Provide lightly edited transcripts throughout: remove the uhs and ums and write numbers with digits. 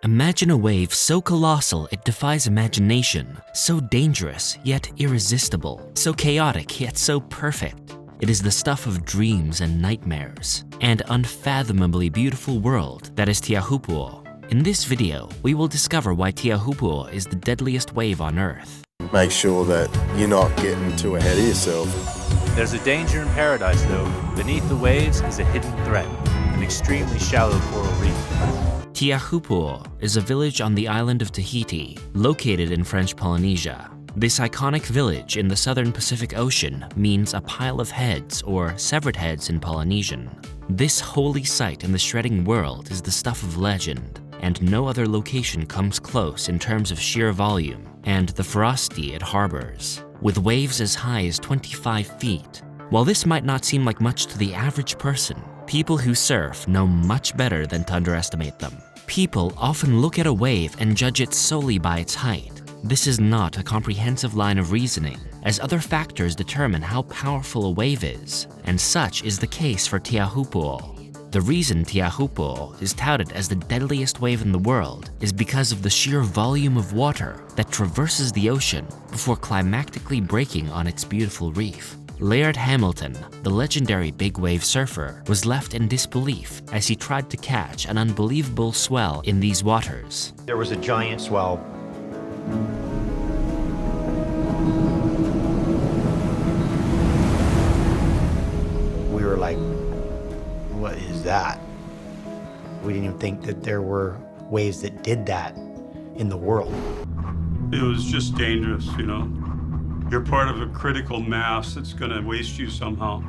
Imagine a wave so colossal it defies imagination, so dangerous yet irresistible, so chaotic yet so perfect. It is the stuff of dreams and nightmares, and unfathomably beautiful world that is Teahupo'o. In this video, we will discover why Teahupo'o is the deadliest wave on Earth. Make sure that you're not getting too ahead of yourself. There's a danger in paradise, though. Beneath the waves is a hidden threat, an extremely shallow coral reef. Teahupo'o is a village on the island of Tahiti, located in French Polynesia. This iconic village in the southern Pacific Ocean means a pile of heads, or severed heads in Polynesian. This holy site in the shredding world is the stuff of legend, and no other location comes close in terms of sheer volume and the ferocity it harbors, with waves as high as 25 feet. While this might not seem like much to the average person, people who surf know much better than to underestimate them. People often look at a wave and judge it solely by its height. This is not a comprehensive line of reasoning, as other factors determine how powerful a wave is, and such is the case for Teahupo'o. The reason Teahupo'o is touted as the deadliest wave in the world is because of the sheer volume of water that traverses the ocean before climactically breaking on its beautiful reef. Laird Hamilton, the legendary big wave surfer, was left in disbelief as he tried to catch an unbelievable swell in these waters. There was a giant swell. We were like, what is that? We didn't even think that there were waves that did that in the world. It was just dangerous, you know. You're part of a critical mass that's going to waste you somehow.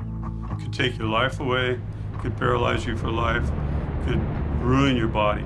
It could take your life away, could paralyze you for life, could ruin your body.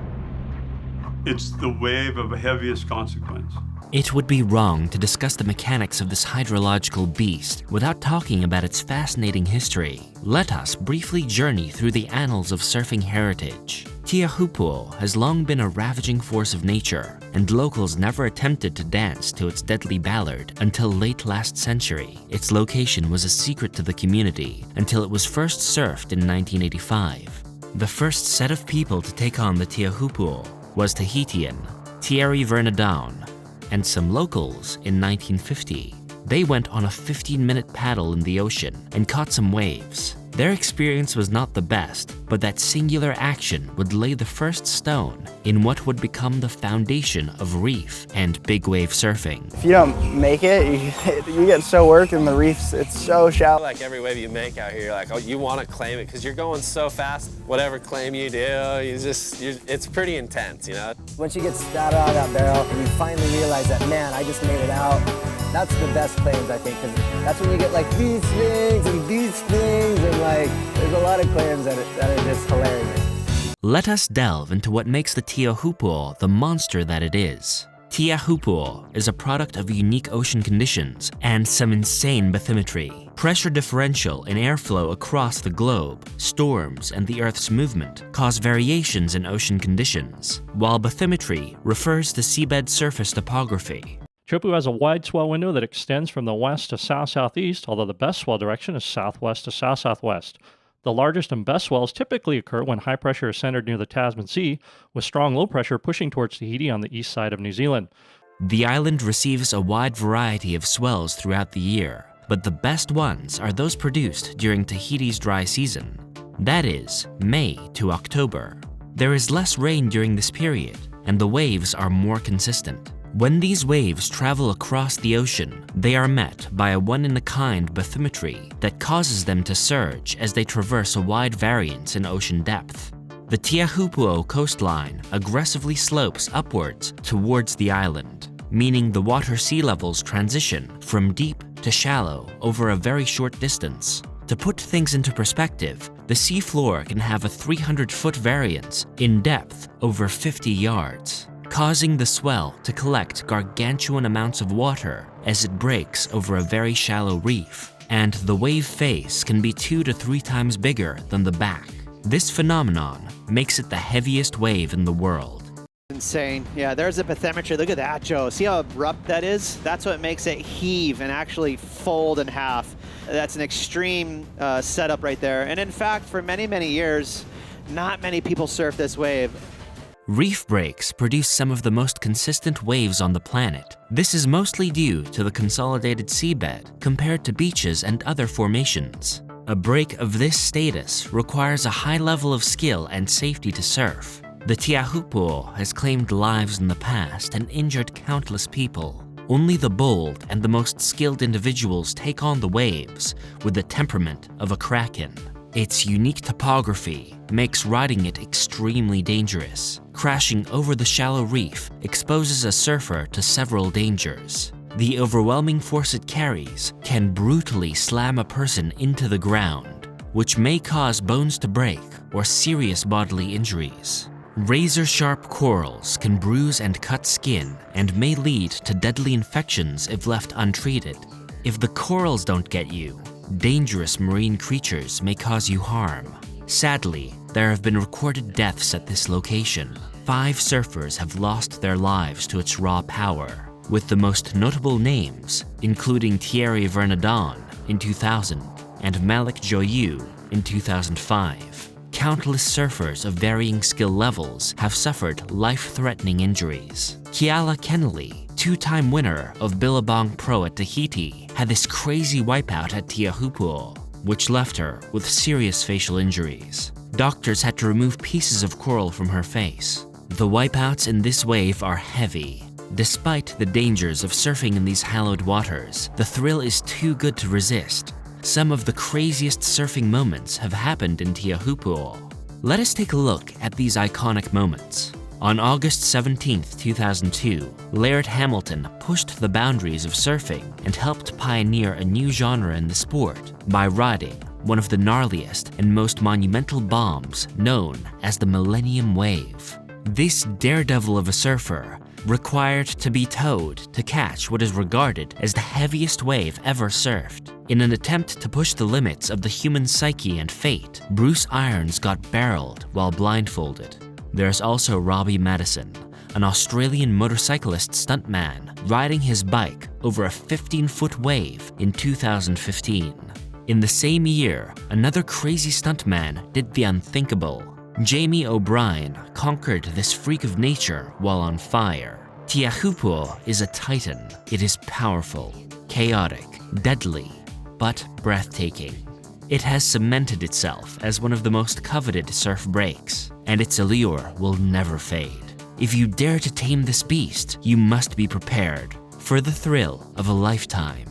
It's the wave of heaviest consequence. It would be wrong to discuss the mechanics of this hydrological beast without talking about its fascinating history. Let us briefly journey through the annals of surfing heritage. Teahupo'o has long been a ravaging force of nature, and locals never attempted to dance to its deadly ballad until late last century. Its location was a secret to the community until it was first surfed in 1985. The first set of people to take on the Teahupo'o was Tahitian Thierry Vernadon and some locals in 1950. They went on a 15-minute paddle in the ocean and caught some waves. Their experience was not the best, but that singular action would lay the first stone in what would become the foundation of reef and big wave surfing. If you don't make it, you get so worked in the reefs, it's so shallow. Like every wave you make out here, like, oh, you want to claim it because you're going so fast. Whatever claim you do, it's pretty intense, you know? Once you get started on that barrel and you finally realize that, man, I just made it out, that's the best claims, I think, because that's when you get like these things and these things, and like there's a lot of claims that are just hilarious. Let us delve into what makes the Teahupo'o the monster that it is. Teahupo'o is a product of unique ocean conditions and some insane bathymetry. Pressure differential and airflow across the globe, storms, and the Earth's movement cause variations in ocean conditions, while bathymetry refers to seabed surface topography. Teahupo'o has a wide swell window that extends from the west to south-southeast, although the best swell direction is southwest to south-southwest. The largest and best swells typically occur when high pressure is centered near the Tasman Sea, with strong low pressure pushing towards Tahiti on the east side of New Zealand. The island receives a wide variety of swells throughout the year, but the best ones are those produced during Tahiti's dry season. That is, May to October. There is less rain during this period, and the waves are more consistent. When these waves travel across the ocean, they are met by a one-in-a-kind bathymetry that causes them to surge as they traverse a wide variance in ocean depth. The Teahupo'o coastline aggressively slopes upwards towards the island, meaning the water sea levels transition from deep to shallow over a very short distance. To put things into perspective, the seafloor can have a 300-foot variance in depth over 50 yards. Causing the swell to collect gargantuan amounts of water as it breaks over a very shallow reef, and the wave face can be 2 to 3 times bigger than the back. This phenomenon makes it the heaviest wave in the world. Insane. Yeah, there's a bathymetry. Look at that, Joe. See how abrupt that is? That's what makes it heave and actually fold in half. That's an extreme setup right there. And in fact, for many, many years, not many people surf this wave. Reef breaks produce some of the most consistent waves on the planet. This is mostly due to the consolidated seabed compared to beaches and other formations. A break of this status requires a high level of skill and safety to surf. The Teahupo'o has claimed lives in the past and injured countless people. Only the bold and the most skilled individuals take on the waves with the temperament of a kraken. Its unique topography makes riding it extremely dangerous. Crashing over the shallow reef exposes a surfer to several dangers. The overwhelming force it carries can brutally slam a person into the ground, which may cause bones to break or serious bodily injuries. Razor-sharp corals can bruise and cut skin and may lead to deadly infections if left untreated. If the corals don't get you, dangerous marine creatures may cause you harm. Sadly, there have been recorded deaths at this location. 5 surfers have lost their lives to its raw power, with the most notable names including Thierry Vernadon in 2000 and Malik Joyeux in 2005. Countless surfers of varying skill levels have suffered life-threatening injuries. Keala Kennelly, 2-time winner of Billabong Pro at Tahiti, had this crazy wipeout at Teahupo'o, which left her with serious facial injuries. Doctors had to remove pieces of coral from her face. The wipeouts in this wave are heavy. Despite the dangers of surfing in these hallowed waters, the thrill is too good to resist. Some of the craziest surfing moments have happened in Teahupo'o. Let us take a look at these iconic moments. On August 17, 2002, Laird Hamilton pushed the boundaries of surfing and helped pioneer a new genre in the sport by riding one of the gnarliest and most monumental bombs known as the Millennium Wave. This daredevil of a surfer required to be towed to catch what is regarded as the heaviest wave ever surfed. In an attempt to push the limits of the human psyche and fate, Bruce Irons got barreled while blindfolded. There's also Robbie Madison, an Australian motorcyclist stuntman riding his bike over a 15-foot wave in 2015. In the same year, another crazy stuntman did the unthinkable. Jamie O'Brien conquered this freak of nature while on fire. Teahupo'o is a titan. It is powerful, chaotic, deadly, but breathtaking. It has cemented itself as one of the most coveted surf breaks, and its allure will never fade. If you dare to tame this beast, you must be prepared for the thrill of a lifetime.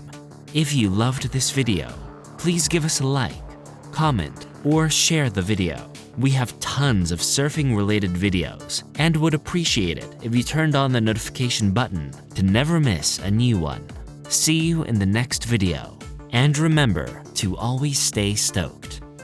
If you loved this video, please give us a like, comment, or share the video. We have tons of surfing-related videos and would appreciate it if you turned on the notification button to never miss a new one. See you in the next video, and remember to always stay stoked.